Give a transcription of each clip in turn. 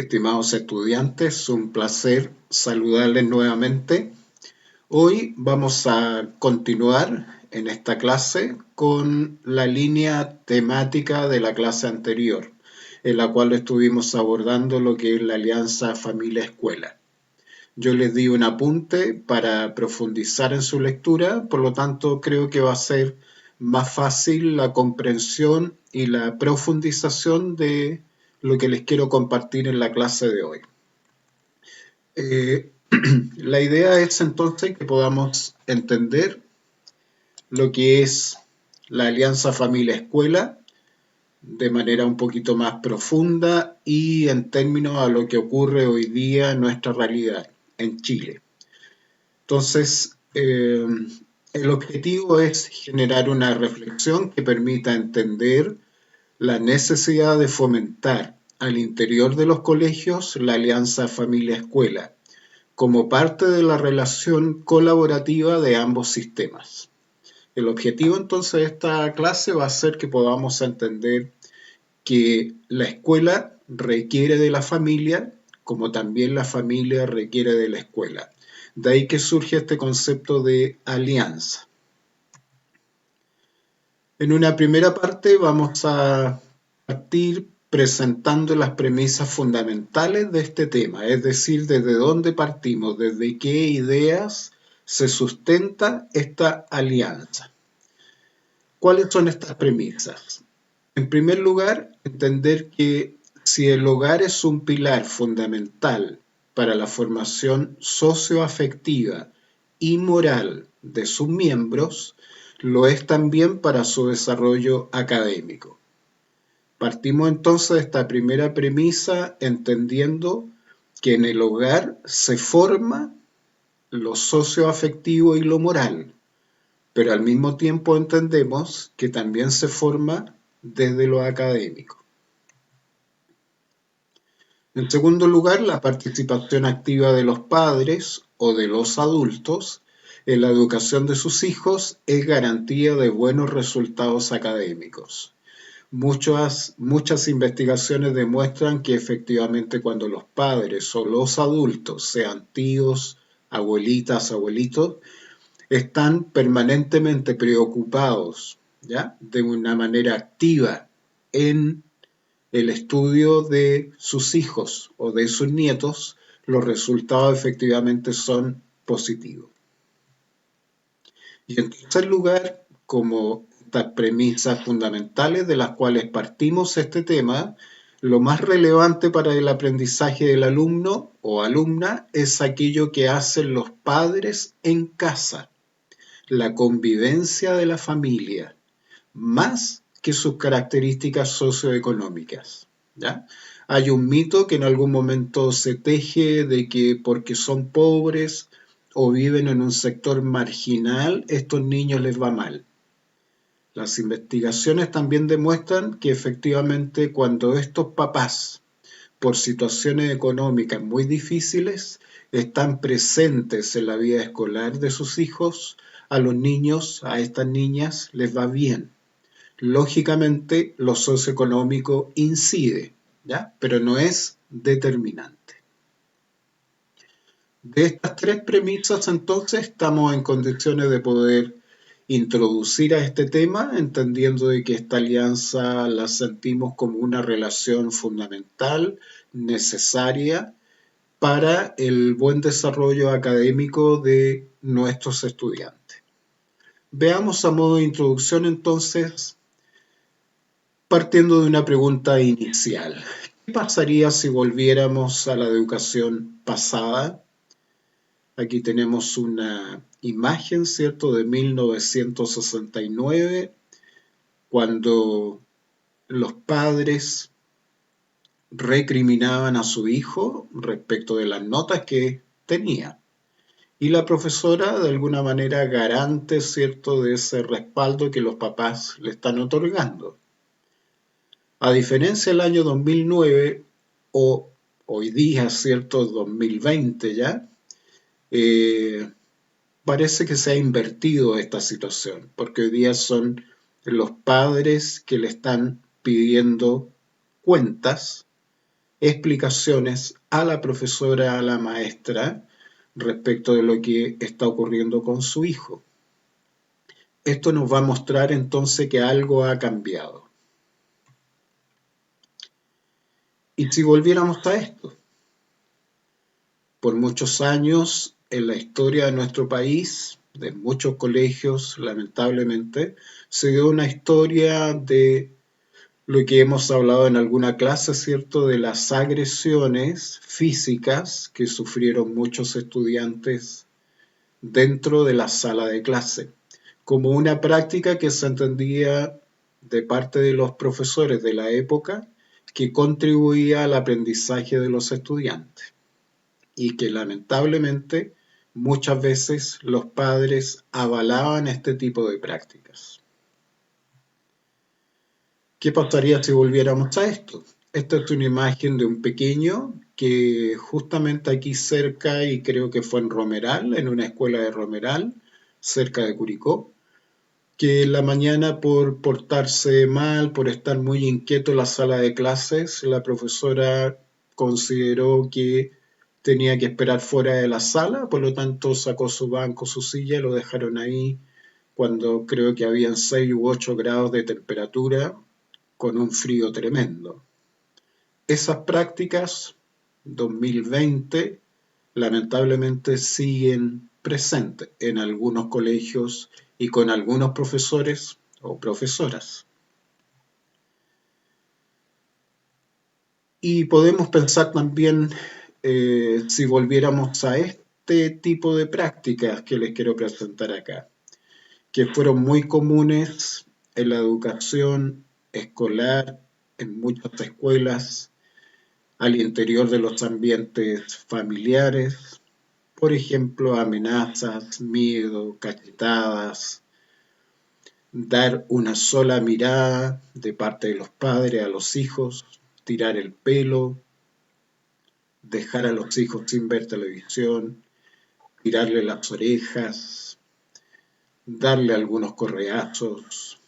Estimados estudiantes, un placer saludarles nuevamente. Hoy vamos a continuar en esta clase con la línea temática de la clase anterior, en la cual estuvimos abordando lo que es la alianza familia-escuela. Yo les di un apunte para profundizar en su lectura, por lo tanto creo que va a ser más fácil la comprensión y la profundización de lo que les quiero compartir en la clase de hoy. Eh, la idea es entonces que podamos entender lo que es la alianza familia-escuela de manera un poquito más profunda y en términos a lo que ocurre hoy día en nuestra realidad en Chile. Entonces, el objetivo es generar una reflexión que permita entender la necesidad de fomentar al interior de los colegios la alianza familia-escuela, como parte de la relación colaborativa de ambos sistemas. El objetivo entonces de esta clase va a ser que podamos entender que la escuela requiere de la familia, como también la familia requiere de la escuela. De ahí que surge este concepto de alianza. En una primera parte vamos a partir presentando las premisas fundamentales de este tema, es decir, desde dónde partimos, desde qué ideas se sustenta esta alianza. ¿Cuáles son estas premisas? En primer lugar, entender que si el hogar es un pilar fundamental para la formación socioafectiva y moral de sus miembros, lo es también para su desarrollo académico. Partimos entonces de esta primera premisa entendiendo que en el hogar se forma lo socioafectivo y lo moral, pero al mismo tiempo entendemos que también se forma desde lo académico. En segundo lugar, la participación activa de los padres o de los adultos en la educación de sus hijos es garantía de buenos resultados académicos. Muchas investigaciones demuestran que efectivamente cuando los padres o los adultos, sean tíos, abuelitas, abuelitos, están permanentemente preocupados, ¿ya?, de una manera activa en el estudio de sus hijos o de sus nietos, los resultados efectivamente son positivos. Y en tercer lugar, como estas premisas fundamentales de las cuales partimos este tema, lo más relevante para el aprendizaje del alumno o alumna es aquello que hacen los padres en casa, la convivencia de la familia, más que sus características socioeconómicas, ¿ya? Hay un mito que en algún momento se teje de que porque son pobres o viven en un sector marginal, estos niños les va mal. Las investigaciones también demuestran que efectivamente cuando estos papás, por situaciones económicas muy difíciles, están presentes en la vida escolar de sus hijos, a los niños, a estas niñas, les va bien. Lógicamente, lo socioeconómico incide, ¿ya?, pero no es determinante. De estas tres premisas, entonces, estamos en condiciones de poder introducir a este tema, entendiendo de que esta alianza la sentimos como una relación fundamental, necesaria, para el buen desarrollo académico de nuestros estudiantes. Veamos a modo de introducción, entonces, partiendo de una pregunta inicial. ¿Qué pasaría si volviéramos a la educación pasada? Aquí tenemos una imagen, ¿cierto?, de 1969, cuando los padres recriminaban a su hijo respecto de las notas que tenía. Y la profesora, de alguna manera, garante, ¿cierto?, de ese respaldo que los papás le están otorgando. A diferencia del año 2009 o hoy día, ¿cierto?, 2020 ya, parece que se ha invertido esta situación, porque hoy día son los padres que le están pidiendo cuentas explicaciones a la profesora, a la maestra, respecto de lo que está ocurriendo con su hijo. Esto nos va a mostrar entonces que algo ha cambiado. Y si volviéramos a esto, por muchos años en la historia de nuestro país, de muchos colegios, lamentablemente, se dio una historia de lo que hemos hablado en alguna clase, ¿cierto? De las agresiones físicas que sufrieron muchos estudiantes dentro de la sala de clase, como una práctica que se entendía de parte de los profesores de la época que contribuía al aprendizaje de los estudiantes y que lamentablemente muchas veces los padres avalaban este tipo de prácticas. ¿Qué pasaría si volviéramos a esto? Esta es una imagen de un pequeño que justamente aquí cerca, y creo que fue en Romeral, en una escuela de Romeral, cerca de Curicó, que en la mañana por portarse mal, por estar muy inquieto en la sala de clases, la profesora consideró que tenía que esperar fuera de la sala, por lo tanto sacó su banco, su silla y lo dejaron ahí cuando creo que habían 6 u 8 grados de temperatura con un frío tremendo. Esas prácticas 2020 lamentablemente siguen presentes en algunos colegios y con algunos profesores o profesoras. Y podemos pensar también si volviéramos a este tipo de prácticas que les quiero presentar acá, que fueron muy comunes en la educación escolar, en muchas escuelas, al interior de los ambientes familiares, por ejemplo, amenazas, miedo, cachetadas, dar una sola mirada de parte de los padres a los hijos, tirar el pelo, dejar a los hijos sin ver televisión, tirarle las orejas, darle algunos correazos,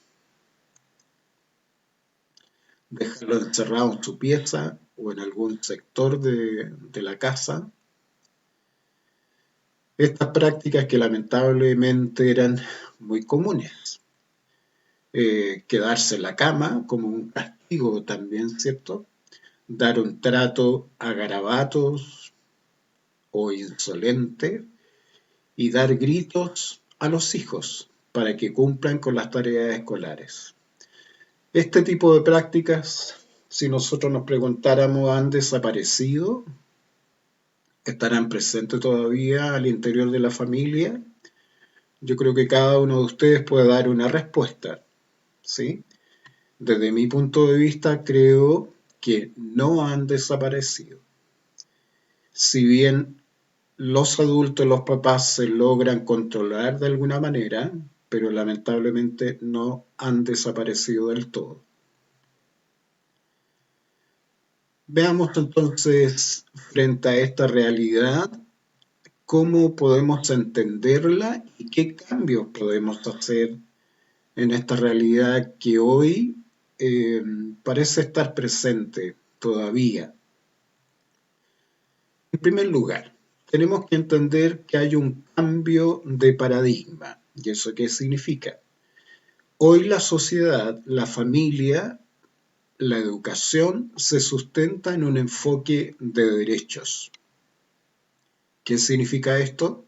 dejarlo encerrado en su pieza o en algún sector de la casa. Estas prácticas que lamentablemente eran muy comunes. Quedarse en la cama como un castigo también, ¿cierto? Dar un trato a garabatos o insolente y dar gritos a los hijos para que cumplan con las tareas escolares. Este tipo de prácticas, si nosotros nos preguntáramos, ¿han desaparecido? ¿Estarán presentes todavía al interior de la familia? Yo creo que cada uno de ustedes puede dar una respuesta, ¿sí? Desde mi punto de vista, creo que no han desaparecido. Si bien los adultos, los papás se logran controlar de alguna manera, pero lamentablemente no han desaparecido del todo. Veamos entonces, frente a esta realidad, cómo podemos entenderla y qué cambios podemos hacer en esta realidad que hoy parece estar presente todavía. En primer lugar, tenemos que entender que hay un cambio de paradigma. ¿Y eso qué significa? Hoy la sociedad, la familia, la educación se sustenta en un enfoque de derechos. ¿Qué significa esto?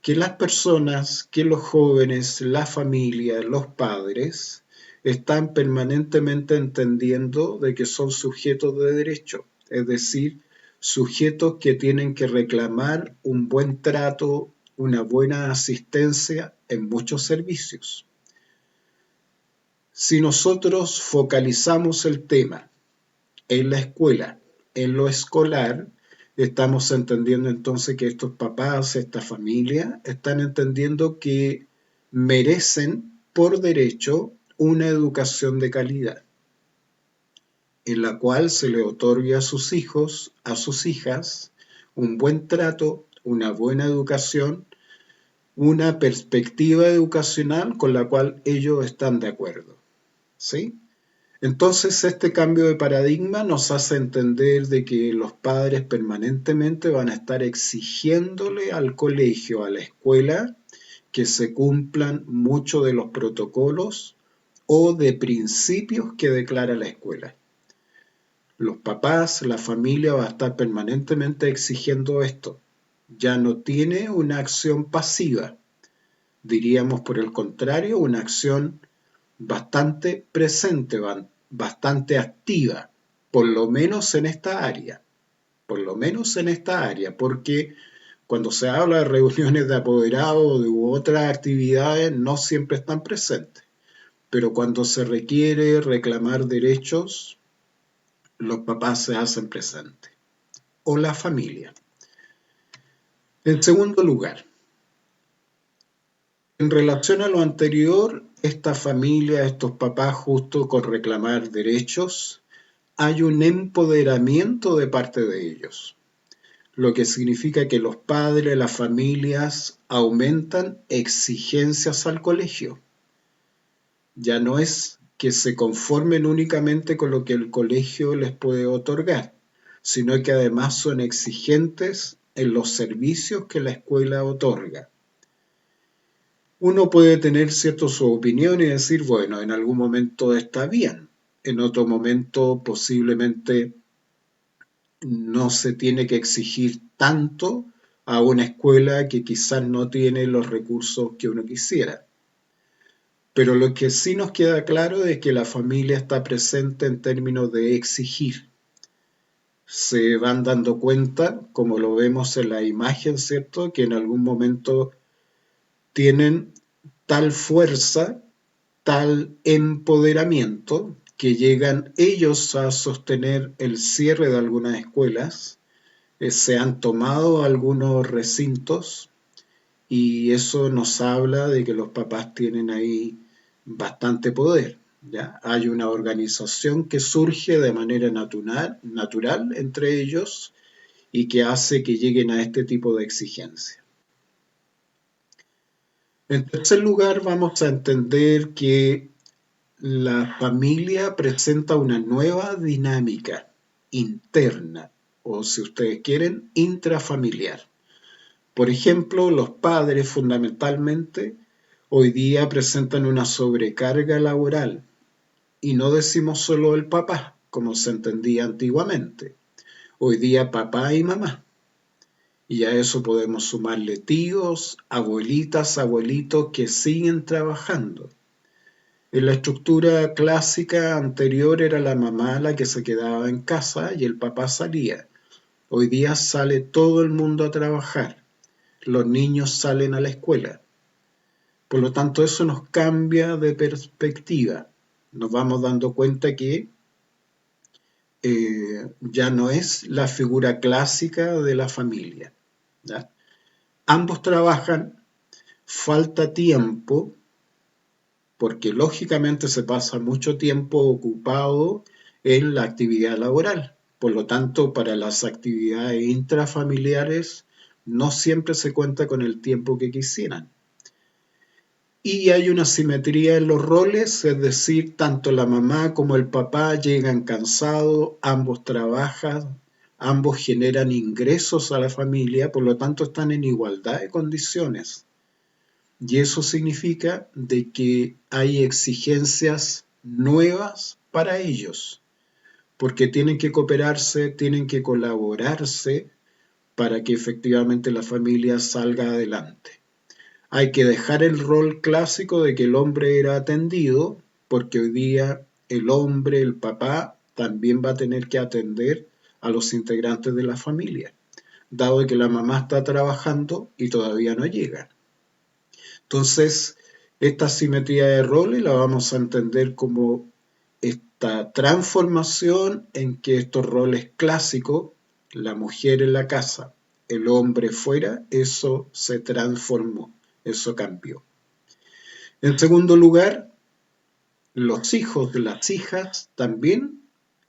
Que las personas, que los jóvenes, la familia, los padres, están permanentemente entendiendo de que son sujetos de derecho, es decir, sujetos que tienen que reclamar un buen trato, una buena asistencia en muchos servicios. Si nosotros focalizamos el tema en la escuela, en lo escolar, estamos entendiendo entonces que estos papás, esta familia, están entendiendo que merecen por derecho una educación de calidad, en la cual se le otorgue a sus hijos, a sus hijas, un buen trato, una buena educación, una perspectiva educacional con la cual ellos están de acuerdo, ¿sí? Entonces, este cambio de paradigma nos hace entender de que los padres permanentemente van a estar exigiéndole al colegio, a la escuela, que se cumplan muchos de los protocolos o de principios que declara la escuela. Los papás, la familia va a estar permanentemente exigiendo esto. Ya no tiene una acción pasiva, diríamos por el contrario, una acción bastante presente, bastante activa, por lo menos en esta área, porque cuando se habla de reuniones de apoderados u otras actividades no siempre están presentes, pero cuando se requiere reclamar derechos, los papás se hacen presentes, o la familia. En segundo lugar, en relación a lo anterior, esta familia, estos papás, justo con reclamar derechos, hay un empoderamiento de parte de ellos, lo que significa que los padres, las familias aumentan exigencias al colegio. Ya no es que se conformen únicamente con lo que el colegio les puede otorgar, sino que además son exigentes en los servicios que la escuela otorga. Uno puede tener cierto su opinión y decir, bueno, en algún momento está bien, en otro momento posiblemente no se tiene que exigir tanto a una escuela que quizás no tiene los recursos que uno quisiera. Pero lo que sí nos queda claro es que la familia está presente en términos de exigir. Se van dando cuenta, como lo vemos en la imagen, ¿cierto?, que en algún momento tienen tal fuerza, tal empoderamiento, que llegan ellos a sostener el cierre de algunas escuelas, se han tomado algunos recintos y eso nos habla de que los papás tienen ahí bastante poder. ¿Ya? Hay una organización que surge de manera natural entre ellos y que hace que lleguen a este tipo de exigencia. En tercer lugar, vamos a entender que la familia presenta una nueva dinámica interna, o si ustedes quieren, intrafamiliar. Por ejemplo, los padres fundamentalmente hoy día presentan una sobrecarga laboral, y no decimos solo el papá, como se entendía antiguamente. Hoy día papá y mamá. Y a eso podemos sumarle tíos, abuelitas, abuelitos que siguen trabajando. En la estructura clásica anterior era la mamá la que se quedaba en casa y el papá salía. Hoy día sale todo el mundo a trabajar. Los niños salen a la escuela. Por lo tanto, eso nos cambia de perspectiva. Nos vamos dando cuenta que ya no es la figura clásica de la familia. ¿Ya? Ambos trabajan, falta tiempo, porque lógicamente se pasa mucho tiempo ocupado en la actividad laboral. Por lo tanto, para las actividades intrafamiliares no siempre se cuenta con el tiempo que quisieran. Y hay una simetría en los roles, es decir, tanto la mamá como el papá llegan cansados, ambos trabajan, ambos generan ingresos a la familia, por lo tanto están en igualdad de condiciones. Y eso significa de que hay exigencias nuevas para ellos, porque tienen que cooperarse, tienen que colaborarse para que efectivamente la familia salga adelante. Hay que dejar el rol clásico de que el hombre era atendido, porque hoy día el hombre, el papá, también va a tener que atender a los integrantes de la familia, dado que la mamá está trabajando y todavía no llega. Entonces, esta simetría de roles la vamos a entender como esta transformación en que estos roles clásicos, la mujer en la casa, el hombre fuera, eso se transformó, eso cambió. En segundo lugar, los hijos, las hijas también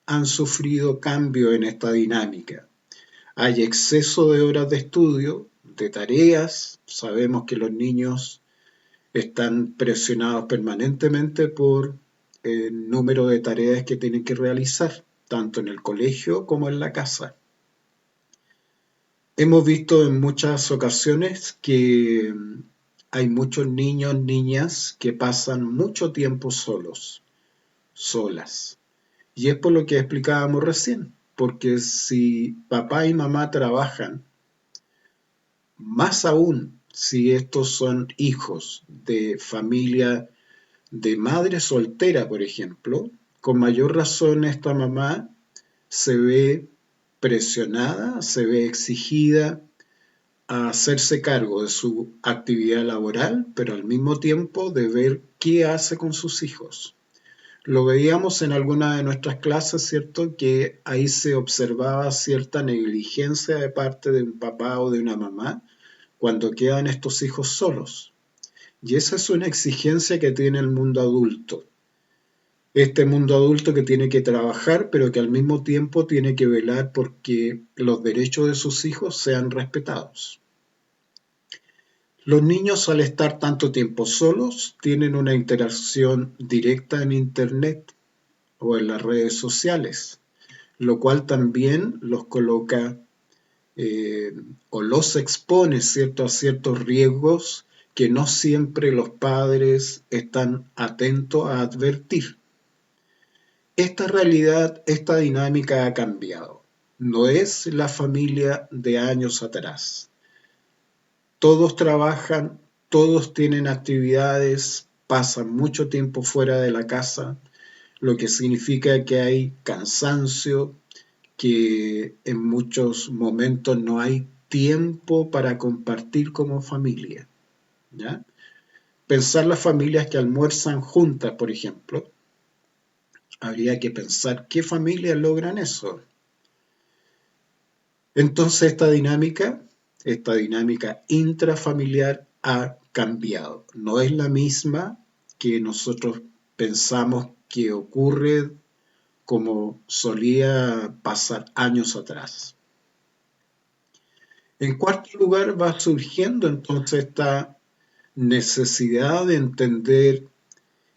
han sufrido cambio en esta dinámica. Hay exceso de horas de estudio, de tareas, sabemos que los niños están presionados permanentemente por el número de tareas que tienen que realizar, tanto en el colegio como en la casa. Hemos visto en muchas ocasiones que hay muchos niños, niñas que pasan mucho tiempo solos, solas. Y es por lo que explicábamos recién, porque si papá y mamá trabajan, más aún si estos son hijos de familia de madre soltera, por ejemplo, con mayor razón esta mamá se ve presionada, se ve exigida a hacerse cargo de su actividad laboral, pero al mismo tiempo de ver qué hace con sus hijos. Lo veíamos en alguna de nuestras clases, ¿cierto? Que ahí se observaba cierta negligencia de parte de un papá o de una mamá cuando quedan estos hijos solos. Y esa es una exigencia que tiene el mundo adulto. Este mundo adulto que tiene que trabajar, pero que al mismo tiempo tiene que velar porque los derechos de sus hijos sean respetados. Los niños, al estar tanto tiempo solos, tienen una interacción directa en Internet o en las redes sociales, lo cual también los coloca eh, o los expone, ¿cierto?, a ciertos riesgos que no siempre los padres están atentos a advertir. Esta realidad, esta dinámica ha cambiado. No es la familia de años atrás. Todos trabajan, todos tienen actividades, pasan mucho tiempo fuera de la casa, lo que significa que hay cansancio, que en muchos momentos no hay tiempo para compartir como familia, ¿ya? Pensar las familias que almuerzan juntas, por ejemplo, habría que pensar qué familias logran eso. Entonces esta dinámica intrafamiliar ha cambiado. No es la misma que nosotros pensamos que ocurre como solía pasar años atrás. En cuarto lugar, va surgiendo entonces esta necesidad de entender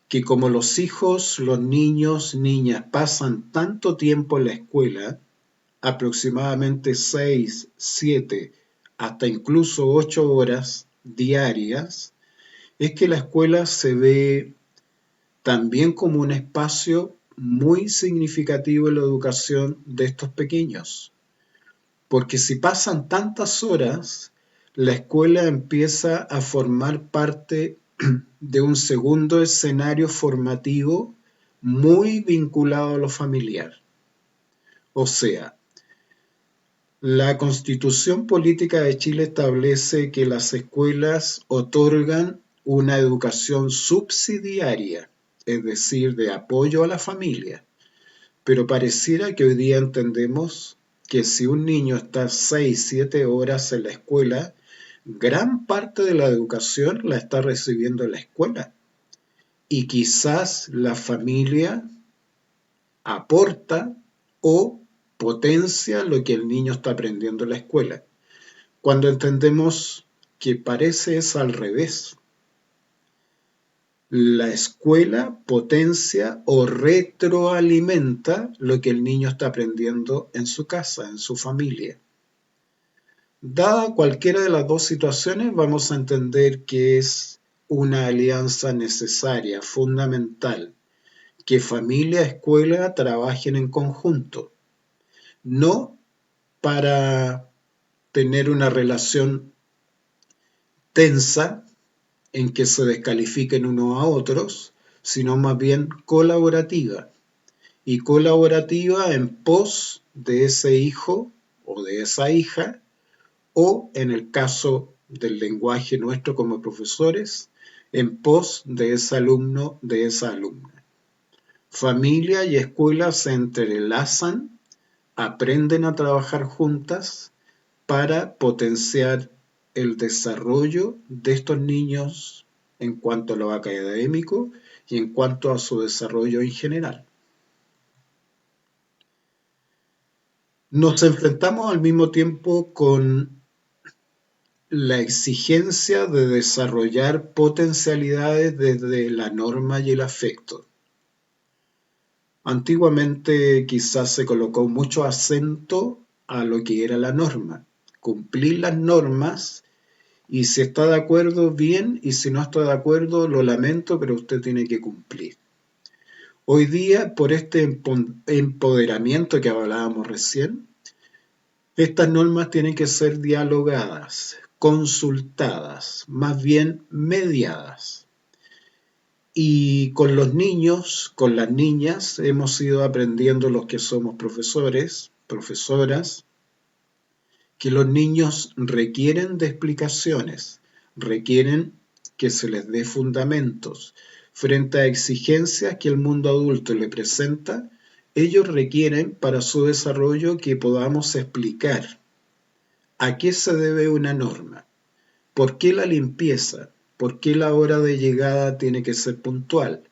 que como los hijos, los niños, niñas pasan tanto tiempo en la escuela, aproximadamente 6, 7, hasta incluso 8 horas diarias, es que la escuela se ve también como un espacio muy significativo en la educación de estos pequeños. Porque si pasan tantas horas, la escuela empieza a formar parte de un segundo escenario formativo muy vinculado a lo familiar. O sea, la Constitución Política de Chile establece que las escuelas otorgan una educación subsidiaria, es decir, de apoyo a la familia. Pero pareciera que hoy día entendemos que si un niño está 6, 7 horas en la escuela, gran parte de la educación la está recibiendo en la escuela. Y quizás la familia aporta o potencia lo que el niño está aprendiendo en la escuela. Cuando entendemos que parece es al revés. La escuela potencia o retroalimenta lo que el niño está aprendiendo en su casa, en su familia. Dada cualquiera de las dos situaciones, vamos a entender que es una alianza necesaria, fundamental, que familia y escuela trabajen en conjunto, no para tener una relación tensa en que se descalifiquen unos a otros, sino más bien colaborativa. Y colaborativa en pos de ese hijo o de esa hija, o en el caso del lenguaje nuestro como profesores, en pos de ese alumno, de esa alumna. Familia y escuela se entrelazan, aprenden a trabajar juntas para potenciar el desarrollo de estos niños en cuanto a lo académico y en cuanto a su desarrollo en general. Nos enfrentamos al mismo tiempo con la exigencia de desarrollar potencialidades desde la norma y el afecto. Antiguamente quizás se colocó mucho acento a lo que era la norma, cumplir las normas y si está de acuerdo, bien, y si no está de acuerdo, lo lamento, pero usted tiene que cumplir. Hoy día, por este empoderamiento que hablábamos recién, estas normas tienen que ser dialogadas, consultadas, más bien mediadas. Y con los niños, con las niñas, hemos ido aprendiendo los que somos profesores, profesoras, que los niños requieren de explicaciones, requieren que se les dé fundamentos. Frente a exigencias que el mundo adulto le presenta, ellos requieren para su desarrollo que podamos explicar a qué se debe una norma, por qué la limpieza, por qué la hora de llegada tiene que ser puntual,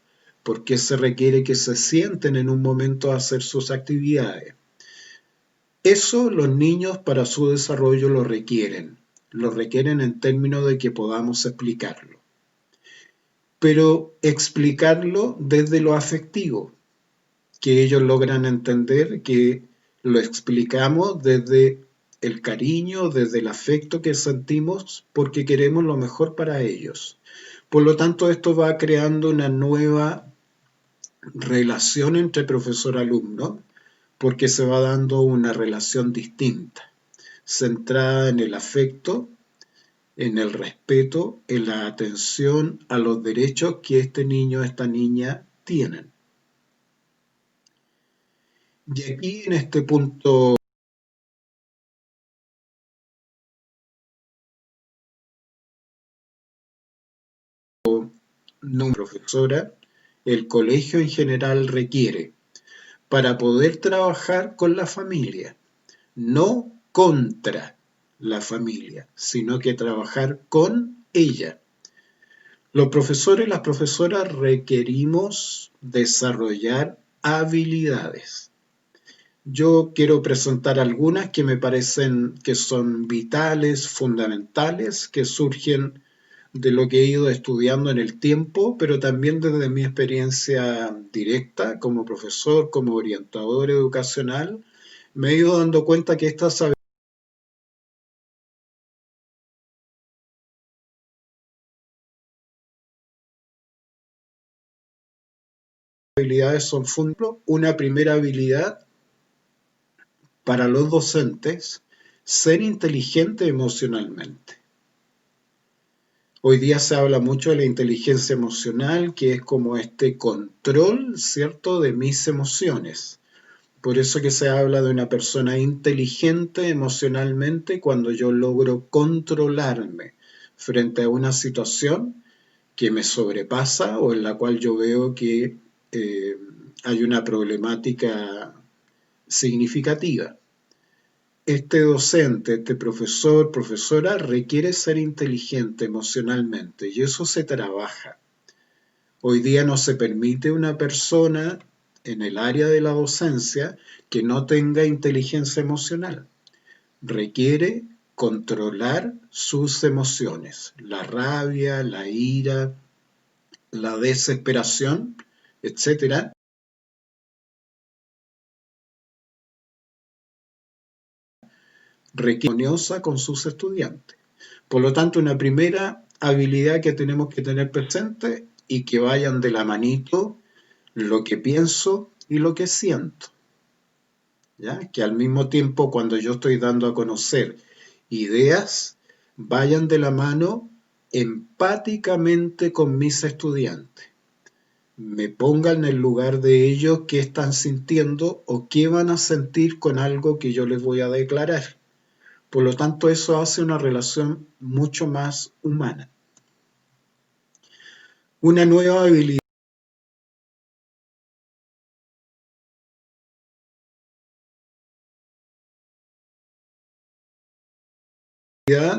por qué se requiere que se sienten en un momento a hacer sus actividades. Eso los niños para su desarrollo lo requieren en términos de que podamos explicarlo, pero explicarlo desde lo afectivo, que ellos logran entender que lo explicamos desde el cariño, desde el afecto que sentimos porque queremos lo mejor para ellos. Por lo tanto, esto va creando una nueva relación entre profesor-alumno porque se va dando una relación distinta, centrada en el afecto, en el respeto, en la atención a los derechos que este niño o esta niña tienen. Y aquí en este punto no profesora, el colegio en general requiere para poder trabajar con la familia, no contra la familia, sino que trabajar con ella. Los profesores y las profesoras requerimos desarrollar habilidades. Yo quiero presentar algunas que me parecen que son vitales, fundamentales, que surgen de lo que he ido estudiando en el tiempo, pero también desde mi experiencia directa como profesor, como orientador educacional, me he ido dando cuenta que estas habilidades son fundamentales. Una primera habilidad para los docentes, ser inteligente emocionalmente. Hoy día se habla mucho de la inteligencia emocional, que es como este control, ¿cierto?, de mis emociones. Por eso que se habla de una persona inteligente emocionalmente cuando yo logro controlarme frente a una situación que me sobrepasa o en la cual yo veo que hay una problemática significativa. Este docente, este profesor, profesora requiere ser inteligente emocionalmente y eso se trabaja. Hoy día no se permite una persona en el área de la docencia que no tenga inteligencia emocional. Requiere controlar sus emociones, la rabia, la ira, la desesperación, etcétera, requiere armoniosa con sus estudiantes. Por lo tanto, una primera habilidad que tenemos que tener presente y que vayan de la manito lo que pienso y lo que siento. ¿Ya? Que al mismo tiempo cuando yo estoy dando a conocer ideas, vayan de la mano empáticamente con mis estudiantes. Me pongan en el lugar de ellos qué están sintiendo o qué van a sentir con algo que yo les voy a declarar. Por lo tanto, eso hace una relación mucho más humana. Una nueva habilidad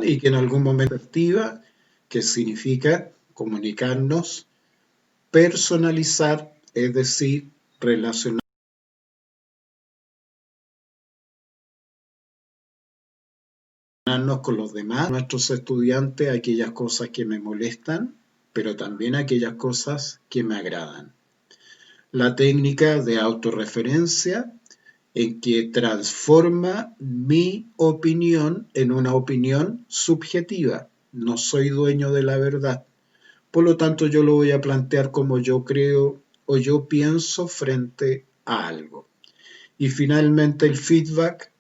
y que en algún momento activa, que significa comunicarnos, personalizar, es decir, relacionarnos con los demás, nuestros estudiantes, aquellas cosas que me molestan, pero también aquellas cosas que me agradan. la técnica de autorreferencia en que transforma mi opinión en una opinión subjetiva. No soy dueño de la verdad. Por lo tanto, yo lo voy a plantear como yo creo o yo pienso frente a algo. Y finalmente el feedback,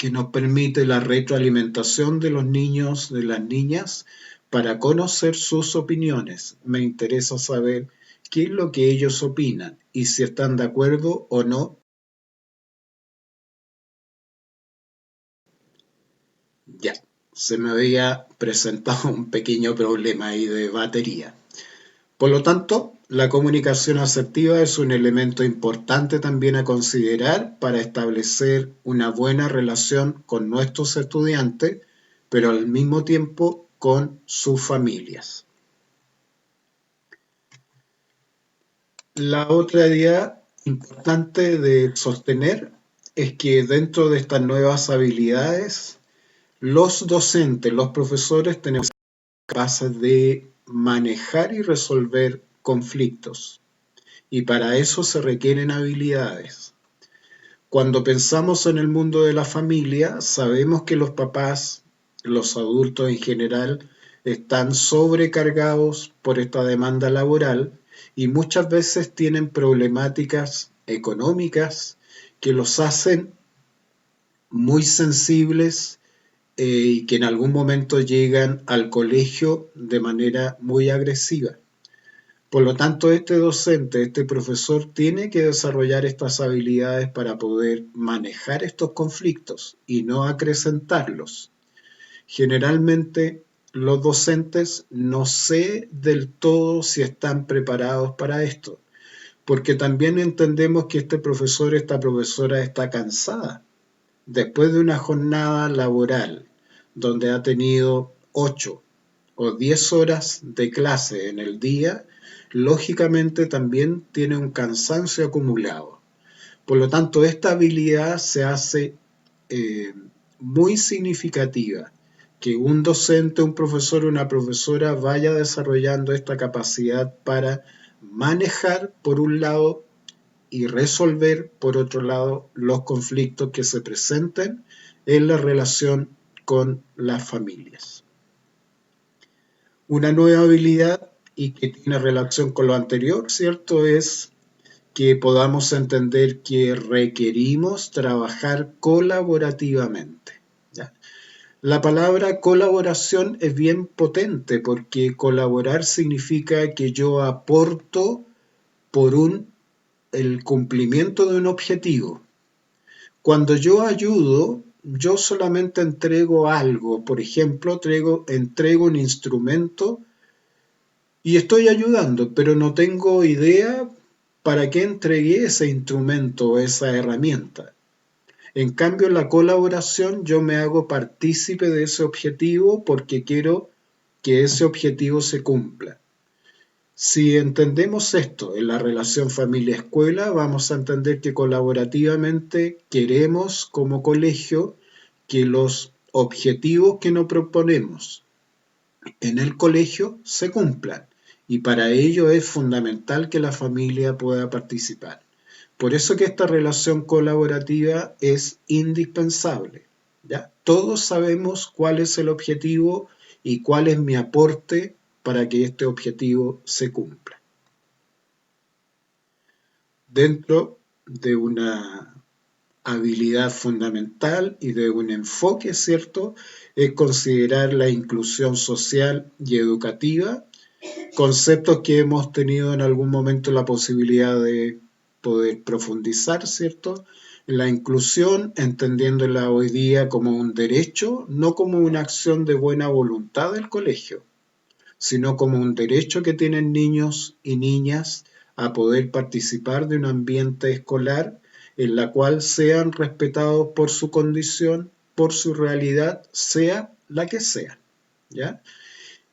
que nos permite la retroalimentación de los niños, de las niñas, para conocer sus opiniones. Me interesa saber qué es lo que ellos opinan y si están de acuerdo o no. Ya, se me había presentado un pequeño problema ahí de batería. Por lo tanto, la comunicación asertiva es un elemento importante también a considerar para establecer una buena relación con nuestros estudiantes, pero al mismo tiempo con sus familias. La otra idea importante de sostener es que dentro de estas nuevas habilidades, los docentes, los profesores tenemos que ser capaces de manejar y resolver conflictos. Y para eso se requieren habilidades. Cuando pensamos en el mundo de la familia, sabemos que los papás, los adultos en general, están sobrecargados por esta demanda laboral y muchas veces tienen problemáticas económicas que los hacen muy sensibles y que en algún momento llegan al colegio de manera muy agresiva. Por lo tanto, este docente, este profesor, tiene que desarrollar estas habilidades para poder manejar estos conflictos y no acrecentarlos. Generalmente, los docentes no sé del todo si están preparados para esto, porque también entendemos que este profesor, esta profesora está cansada. Después de una jornada laboral donde ha tenido 8 o 10 horas de clase en el día, lógicamente también tiene un cansancio acumulado. Por lo tanto, esta habilidad se hace eh, muy significativa, que un docente, un profesor o una profesora vaya desarrollando esta capacidad para manejar, por un lado, y resolver, por otro lado, los conflictos que se presenten en la relación con las familias. Una nueva habilidad y que tiene relación con lo anterior, ¿cierto? Es que podamos entender que requerimos trabajar colaborativamente. ¿Ya? La palabra colaboración es bien potente porque colaborar significa que yo aporto por el cumplimiento de un objetivo. Cuando yo ayudo, yo solamente entrego algo. Por ejemplo, entrego un instrumento y estoy ayudando, pero no tengo idea para qué entregué ese instrumento o esa herramienta. En cambio, en la colaboración yo me hago partícipe de ese objetivo porque quiero que ese objetivo se cumpla. Si entendemos esto en la relación familia-escuela, vamos a entender que colaborativamente queremos como colegio que los objetivos que nos proponemos en el colegio se cumplan y para ello es fundamental que la familia pueda participar. Por eso que esta relación colaborativa es indispensable. ¿Ya? Todos sabemos cuál es el objetivo y cuál es mi aporte para que este objetivo se cumpla. Dentro de una habilidad fundamental y de un enfoque, ¿cierto?, es considerar la inclusión social y educativa, conceptos que hemos tenido en algún momento la posibilidad de poder profundizar, ¿cierto? La inclusión, entendiéndola hoy día como un derecho, no como una acción de buena voluntad del colegio, sino como un derecho que tienen niños y niñas a poder participar de un ambiente escolar en la cual sean respetados por su condición, por su realidad, sea la que sea, ¿ya?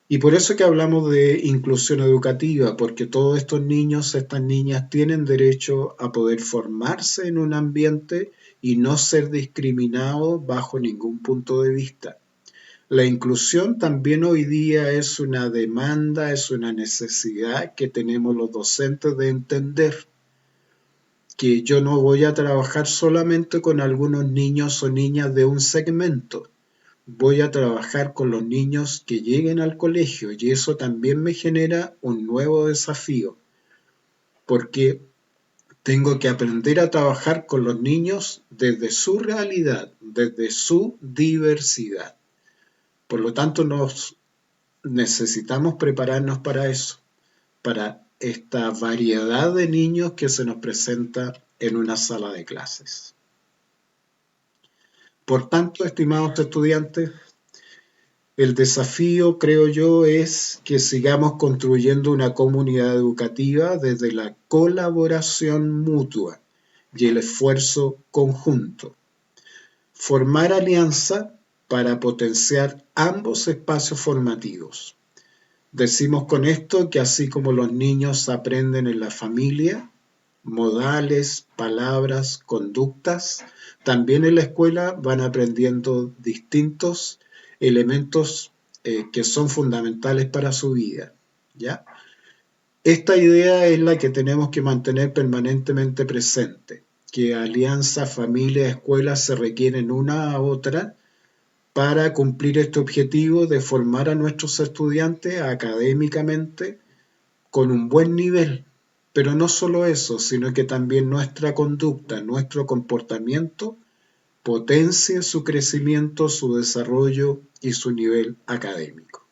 Y por eso que hablamos de inclusión educativa, porque todos estos niños, estas niñas tienen derecho a poder formarse en un ambiente y no ser discriminados bajo ningún punto de vista. La inclusión también hoy día es una demanda, es una necesidad que tenemos los docentes de entender que yo no voy a trabajar solamente con algunos niños o niñas de un segmento. Voy a trabajar con los niños que lleguen al colegio y eso también me genera un nuevo desafío, porque tengo que aprender a trabajar con los niños desde su realidad, desde su diversidad. Por lo tanto, nos necesitamos prepararnos para eso, para esta variedad de niños que se nos presenta en una sala de clases. Por tanto, estimados estudiantes, el desafío, creo yo, es que sigamos construyendo una comunidad educativa desde la colaboración mutua y el esfuerzo conjunto. Formar alianza para potenciar ambos espacios formativos. Decimos con esto que así como los niños aprenden en la familia, modales, palabras, conductas, también en la escuela van aprendiendo distintos elementos que son fundamentales para su vida, ¿ya? Esta idea es la que tenemos que mantener permanentemente presente, que alianza, familia, escuela se requieren una a otra para cumplir este objetivo de formar a nuestros estudiantes académicamente con un buen nivel. Pero no solo eso, sino que también nuestra conducta, nuestro comportamiento potencie su crecimiento, su desarrollo y su nivel académico.